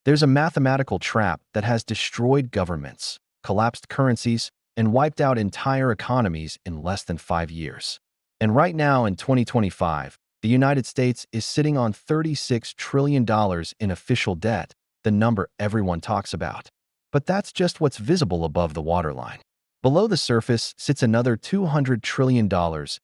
There's a mathematical trap that has destroyed governments, collapsed currencies, and wiped out entire economies in less than 5 years. And right now in 2025, the United States is sitting on $36 trillion in official debt, the number everyone talks about. But that's just what's visible above the waterline. Below the surface sits another $200 trillion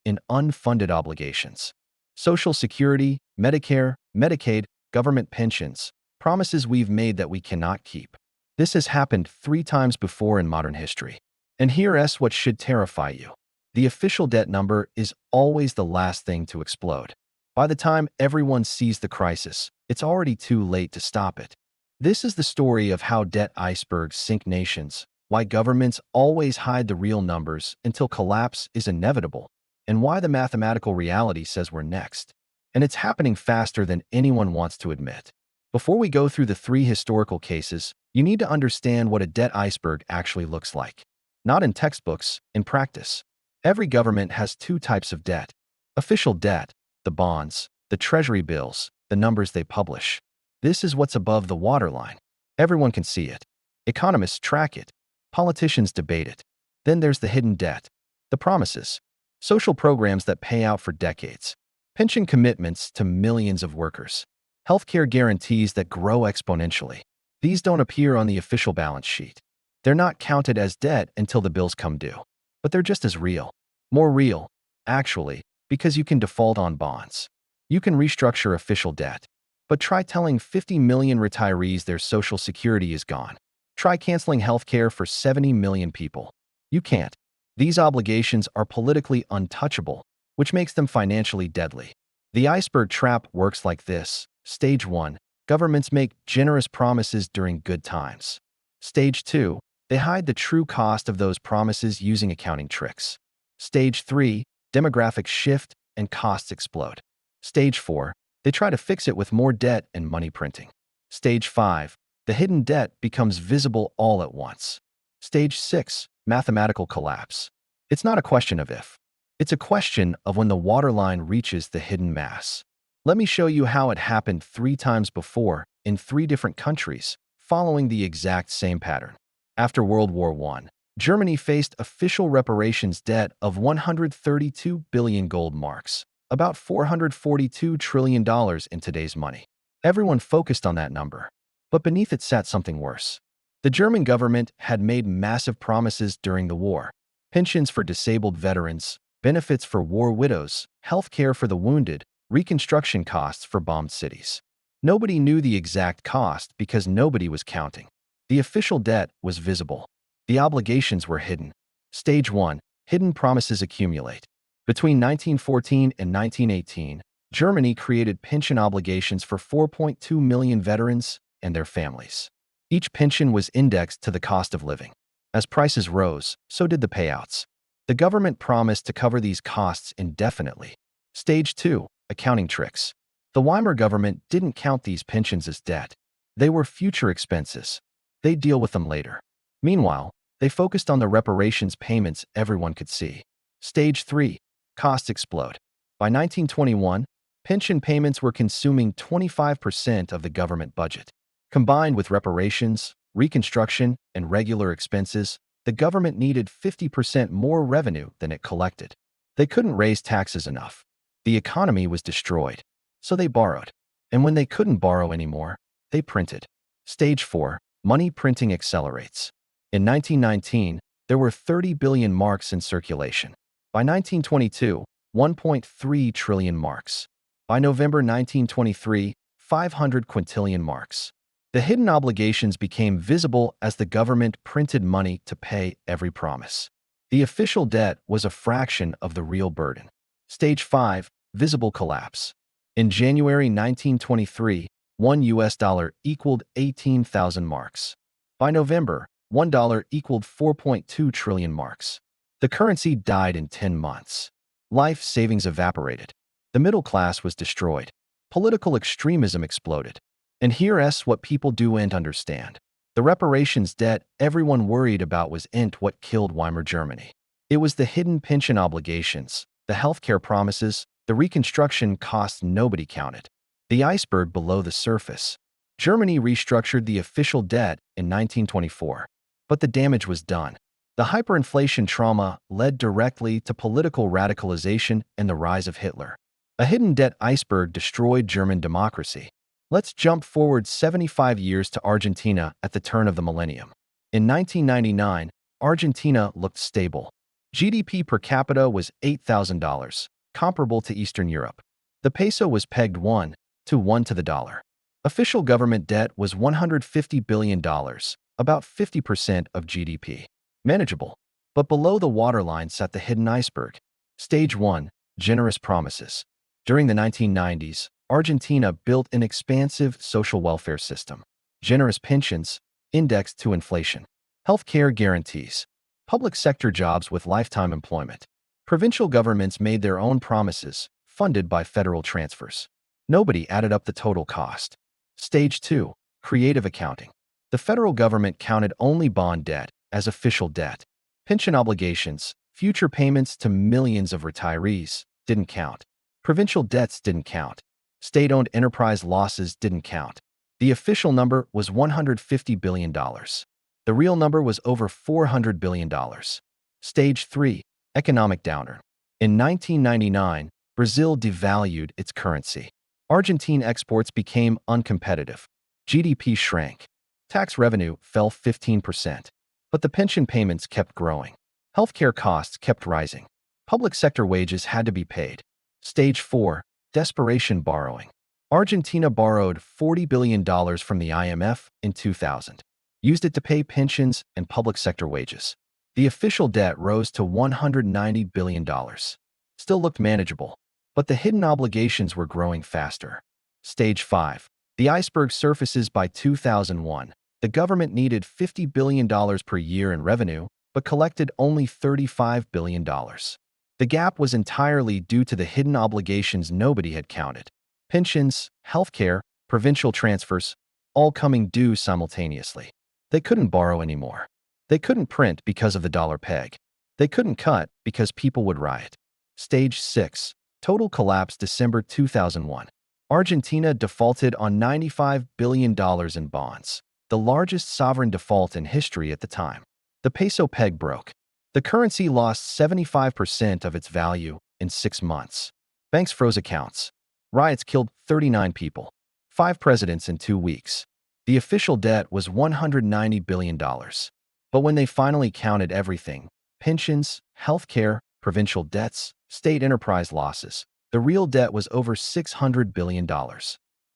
in unfunded obligations. Social Security, Medicare, Medicaid, government pensions, promises we've made that we cannot keep. This has happened 3 times before in modern history. And here's what should terrify you. The official debt number is always the last thing to explode. By the time everyone sees the crisis, it's already too late to stop it. This is the story of how debt icebergs sink nations, why governments always hide the real numbers until collapse is inevitable, and why the mathematical reality says we're next. And it's happening faster than anyone wants to admit. Before we go through the 3 historical cases, you need to understand what a debt iceberg actually looks like. Not in textbooks, in practice. Every government has 2 types of debt. Official debt, the bonds, the treasury bills, the numbers they publish. This is what's above the waterline. Everyone can see it. Economists track it. Politicians debate it. Then there's the hidden debt, the promises, social programs that pay out for decades, pension commitments to millions of workers, healthcare guarantees that grow exponentially. These don't appear on the official balance sheet. They're not counted as debt until the bills come due. But they're just as real. More real, actually, because you can default on bonds. You can restructure official debt. But try telling 50 million retirees their Social Security is gone. Try canceling healthcare for 70 million people. You can't. These obligations are politically untouchable, which makes them financially deadly. The iceberg trap works like this. Stage 1. Governments make generous promises during good times. Stage 2. They hide the true cost of those promises using accounting tricks. Stage 3. Demographics shift and costs explode. Stage 4. They try to fix it with more debt and money printing. Stage 5. The hidden debt becomes visible all at once. Stage 6. Mathematical collapse. It's not a question of if. It's a question of when the waterline reaches the hidden mass. Let me show you how it happened 3 times before in 3 different countries, following the exact same pattern. After World War I, Germany faced official reparations debt of 132 billion gold marks, about $442 trillion in today's money. Everyone focused on that number. But beneath it sat something worse. The German government had made massive promises during the war. Pensions for disabled veterans, benefits for war widows, health care for the wounded, reconstruction costs for bombed cities. Nobody knew the exact cost because nobody was counting. The official debt was visible. The obligations were hidden. Stage 1. Hidden promises accumulate. Between 1914 and 1918, Germany created pension obligations for 4.2 million veterans and their families. Each pension was indexed to the cost of living. As prices rose, so did the payouts. The government promised to cover these costs indefinitely. Stage 2. Accounting tricks. The Weimar government didn't count these pensions as debt. They were future expenses. They'd deal with them later. Meanwhile, they focused on the reparations payments everyone could see. Stage 3. Costs explode. By 1921, pension payments were consuming 25% of the government budget. Combined with reparations, reconstruction, and regular expenses, the government needed 50% more revenue than it collected. They couldn't raise taxes enough. The economy was destroyed. So they borrowed. And when they couldn't borrow anymore, they printed. Stage 4. Money printing accelerates. In 1919, there were 30 billion marks in circulation. By 1922, 1.3 trillion marks. By November 1923, 500 quintillion marks. The hidden obligations became visible as the government printed money to pay every promise. The official debt was a fraction of the real burden. Stage 5. Visible collapse. In January 1923, $1 equaled 18,000 marks. By November, $1 equaled 4.2 trillion marks. The currency died in 10 months. Life savings evaporated. The middle class was destroyed. Political extremism exploded. And here's what people don't understand. The reparations debt everyone worried about wasn't what killed Weimar Germany. It was the hidden pension obligations, the healthcare promises, the reconstruction costs nobody counted. The iceberg below the surface. Germany restructured the official debt in 1924, but the damage was done. The hyperinflation trauma led directly to political radicalization and the rise of Hitler. A hidden debt iceberg destroyed German democracy. Let's jump forward 75 years to Argentina at the turn of the millennium. In 1999, Argentina looked stable. GDP per capita was $8,000, comparable to Eastern Europe. The peso was pegged 1 to the dollar. Official government debt was $150 billion, about 50% of GDP. Manageable. But below the waterline sat the hidden iceberg. Stage 1. Generous promises. During the 1990s, Argentina built an expansive social welfare system. Generous pensions, indexed to inflation. Healthcare guarantees. Public sector jobs with lifetime employment. Provincial governments made their own promises, funded by federal transfers. Nobody added up the total cost. Stage 2. Creative accounting. The federal government counted only bond debt as official debt. Pension obligations, future payments to millions of retirees, didn't count. Provincial debts didn't count. State-owned enterprise losses didn't count. The official number was $150 billion. The real number was over $400 billion. Stage 3. Economic downturn. In 1999, Brazil devalued its currency. Argentine exports became uncompetitive. GDP shrank. Tax revenue fell 15%. But the pension payments kept growing. Healthcare costs kept rising. Public sector wages had to be paid. Stage 4. Desperation borrowing. Argentina borrowed $40 billion from the IMF in 2000. Used it to pay pensions and public sector wages. The official debt rose to $190 billion. Still looked manageable, but the hidden obligations were growing faster. Stage 5. The iceberg surfaces by 2001. The government needed $50 billion per year in revenue, but collected only $35 billion. The gap was entirely due to the hidden obligations nobody had counted. Pensions, healthcare, provincial transfers, all coming due simultaneously. They couldn't borrow anymore. They couldn't print because of the dollar peg. They couldn't cut because people would riot. Stage 6. Total collapse December 2001. Argentina defaulted on $95 billion in bonds, the largest sovereign default in history at the time. The peso peg broke. The currency lost 75% of its value in 6 months. Banks froze accounts. Riots killed 39 people. 5 presidents in 2 weeks. The official debt was $190 billion. But when they finally counted everything, pensions, healthcare, provincial debts, state enterprise losses, the real debt was over $600 billion.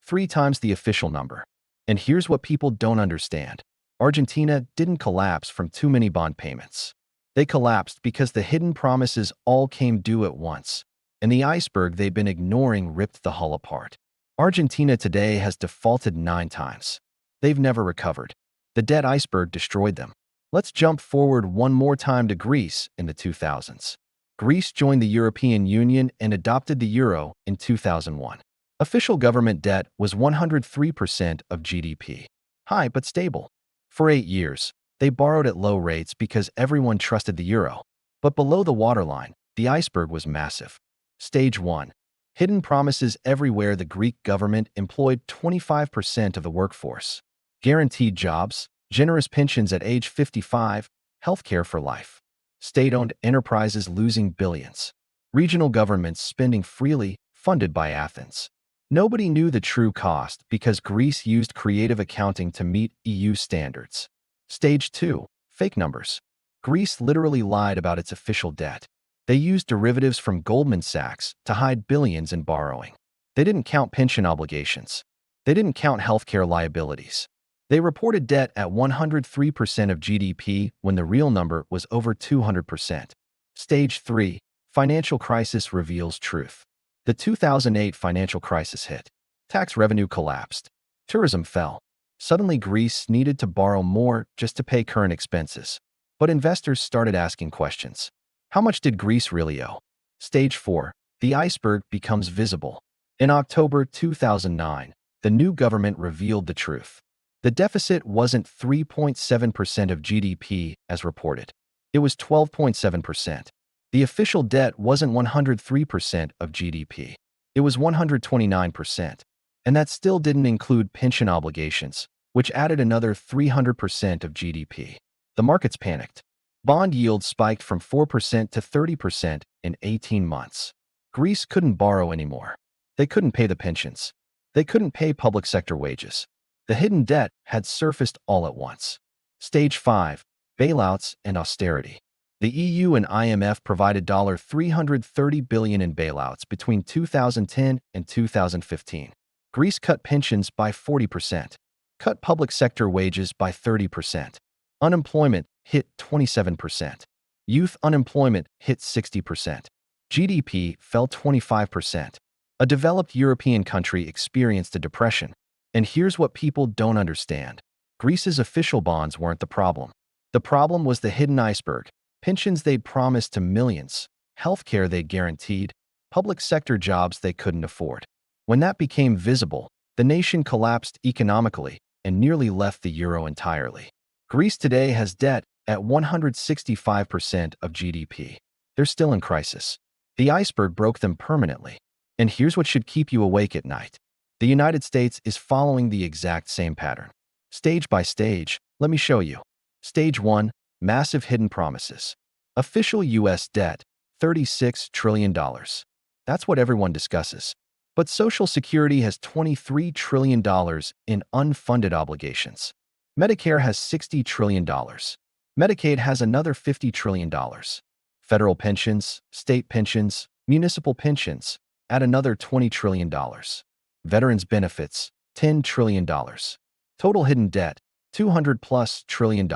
3 times the official number. And here's what people don't understand. Argentina didn't collapse from too many bond payments. They collapsed because the hidden promises all came due at once, and the iceberg they've been ignoring ripped the hull apart. Argentina today has defaulted 9 times. They've never recovered. The debt iceberg destroyed them. Let's jump forward one more time to Greece in the 2000s. Greece joined the European Union and adopted the euro in 2001. Official government debt was 103% of GDP. High but stable. For 8 years, they borrowed at low rates because everyone trusted the euro. But below the waterline, the iceberg was massive. Stage 1. Hidden promises everywhere. The Greek government employed 25% of the workforce. Guaranteed jobs, generous pensions at age 55, healthcare for life. State-owned enterprises losing billions. Regional governments spending freely, funded by Athens. Nobody knew the true cost because Greece used creative accounting to meet EU standards. Stage 2. Fake numbers. Greece literally lied about its official debt. They used derivatives from Goldman Sachs to hide billions in borrowing. They didn't count pension obligations. They didn't count healthcare liabilities. They reported debt at 103% of GDP when the real number was over 200%. Stage 3. Financial crisis reveals truth. The 2008 financial crisis hit. Tax revenue collapsed. Tourism fell. Suddenly, Greece needed to borrow more just to pay current expenses. But investors started asking questions. How much did Greece really owe? Stage 4. The iceberg becomes visible. In October 2009, the new government revealed the truth. The deficit wasn't 3.7% of GDP as reported. It was 12.7%. The official debt wasn't 103% of GDP. It was 129%. And that still didn't include pension obligations, which added another 300% of GDP. The markets panicked. Bond yields spiked from 4% to 30% in 18 months. Greece couldn't borrow anymore. They couldn't pay the pensions. They couldn't pay public sector wages. The hidden debt had surfaced all at once. Stage 5. Bailouts and austerity. The EU and IMF provided $330 billion in bailouts between 2010 and 2015. Greece cut pensions by 40%, cut public sector wages by 30%. Unemployment hit 27%. Youth unemployment hit 60%. GDP fell 25%. A developed European country experienced a depression. And here's what people don't understand. Greece's official bonds weren't the problem. The problem was the hidden iceberg. Pensions they'd promised to millions, healthcare they guaranteed, public sector jobs they couldn't afford. When that became visible, the nation collapsed economically and nearly left the euro entirely. Greece today has debt at 165% of GDP. They're still in crisis. The iceberg broke them permanently. And here's what should keep you awake at night. The United States is following the exact same pattern. Stage by stage, let me show you. Stage 1. Massive hidden promises. Official U.S. debt, $36 trillion. That's what everyone discusses. But Social Security has $23 trillion in unfunded obligations. Medicare has $60 trillion. Medicaid has another $50 trillion. Federal pensions, state pensions, municipal pensions add another $20 trillion. Veterans benefits, $10 trillion. Total hidden debt, $200+ trillion.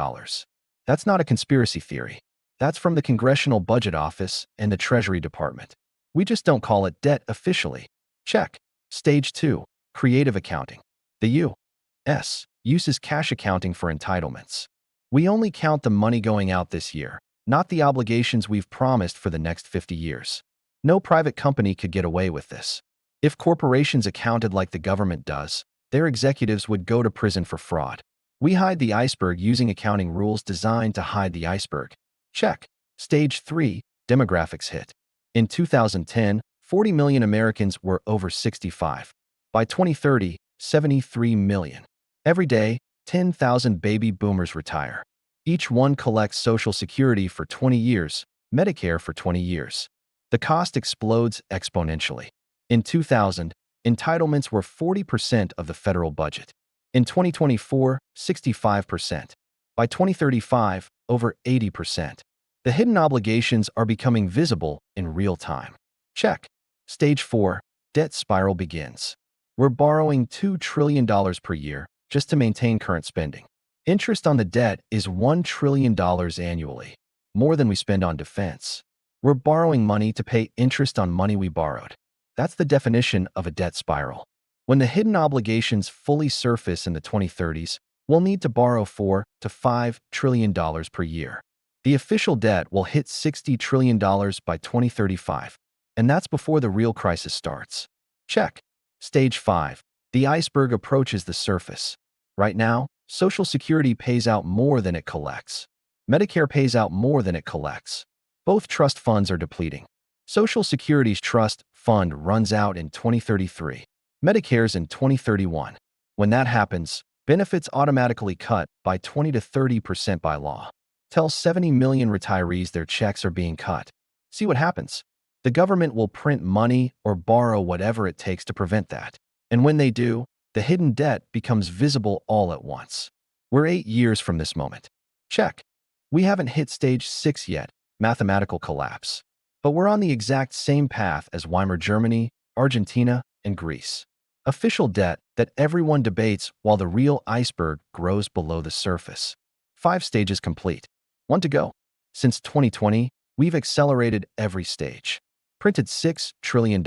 That's not a conspiracy theory. That's from the Congressional Budget Office and the Treasury Department. We just don't call it debt officially. Check. Stage 2. Creative accounting. The U.S. uses cash accounting for entitlements. We only count the money going out this year, not the obligations we've promised for the next 50 years. No private company could get away with this. If corporations accounted like the government does, their executives would go to prison for fraud. We hide the iceberg using accounting rules designed to hide the iceberg. Check. Stage 3. Demographics hit. In 2010, 40 million Americans were over 65. By 2030, 73 million. Every day, 10,000 baby boomers retire. Each one collects Social Security for 20 years, Medicare for 20 years. The cost explodes exponentially. In 2000, entitlements were 40% of the federal budget. In 2024, 65%. By 2035, over 80%. The hidden obligations are becoming visible in real time. Check. Stage 4. Debt spiral begins. We're borrowing $2 trillion per year just to maintain current spending. Interest on the debt is $1 trillion annually, more than we spend on defense. We're borrowing money to pay interest on money we borrowed. That's the definition of a debt spiral. When the hidden obligations fully surface in the 2030s, we'll need to borrow $4 to $5 trillion per year. The official debt will hit $60 trillion by 2035, and that's before the real crisis starts. Check. Stage 5. The iceberg approaches the surface. Right now, Social Security pays out more than it collects. Medicare pays out more than it collects. Both trust funds are depleting. Social Security's trust fund runs out in 2033. Medicare's in 2031. When that happens, benefits automatically cut by 20 to 30% by law. Tell 70 million retirees their checks are being cut. See what happens. The government will print money or borrow whatever it takes to prevent that. And when they do, the hidden debt becomes visible all at once. We're 8 years from this moment. Check. We haven't hit stage 6 yet, mathematical collapse. But we're on the exact same path as Weimar Germany, Argentina, and Greece. Official debt that everyone debates while the real iceberg grows below the surface. 5 stages complete. 1 to go. Since 2020, we've accelerated every stage. Printed $6 trillion.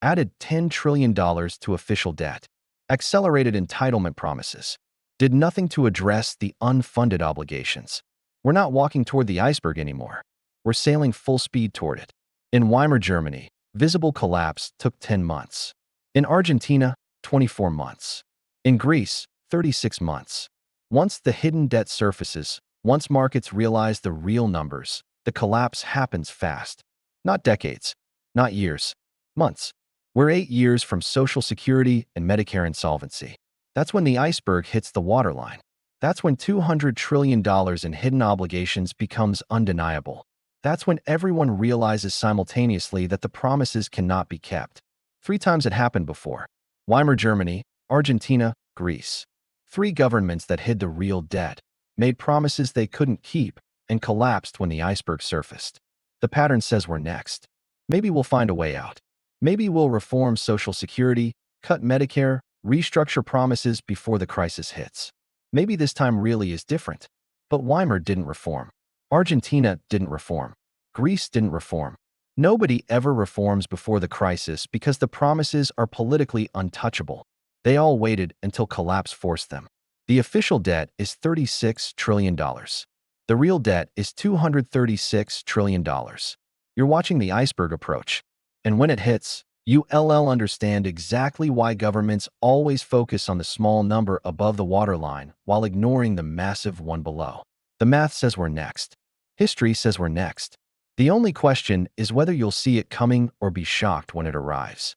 Added $10 trillion to official debt. Accelerated entitlement promises. Did nothing to address the unfunded obligations. We're not walking toward the iceberg anymore. We're sailing full speed toward it. In Weimar Germany, visible collapse took 10 months. In Argentina, 24 months. In Greece, 36 months. Once the hidden debt surfaces, once markets realize the real numbers, the collapse happens fast. Not decades, not years, months. We're 8 years from Social Security and Medicare insolvency. That's when the iceberg hits the waterline. That's when $200 trillion in hidden obligations becomes undeniable. That's when everyone realizes simultaneously that the promises cannot be kept. 3 times it happened before. Weimar Germany, Argentina, Greece. 3 governments that hid the real debt, made promises they couldn't keep, and collapsed when the iceberg surfaced. The pattern says we're next. Maybe we'll find a way out. Maybe we'll reform Social Security, cut Medicare, restructure promises before the crisis hits. Maybe this time really is different. But Weimar didn't reform. Argentina didn't reform. Greece didn't reform. Nobody ever reforms before the crisis because the promises are politically untouchable. They all waited until collapse forced them. The official debt is $36 trillion. The real debt is $236 trillion. You're watching the iceberg approach. And when it hits, you'll understand exactly why governments always focus on the small number above the waterline while ignoring the massive one below. The math says we're next. History says we're next. The only question is whether you'll see it coming or be shocked when it arrives.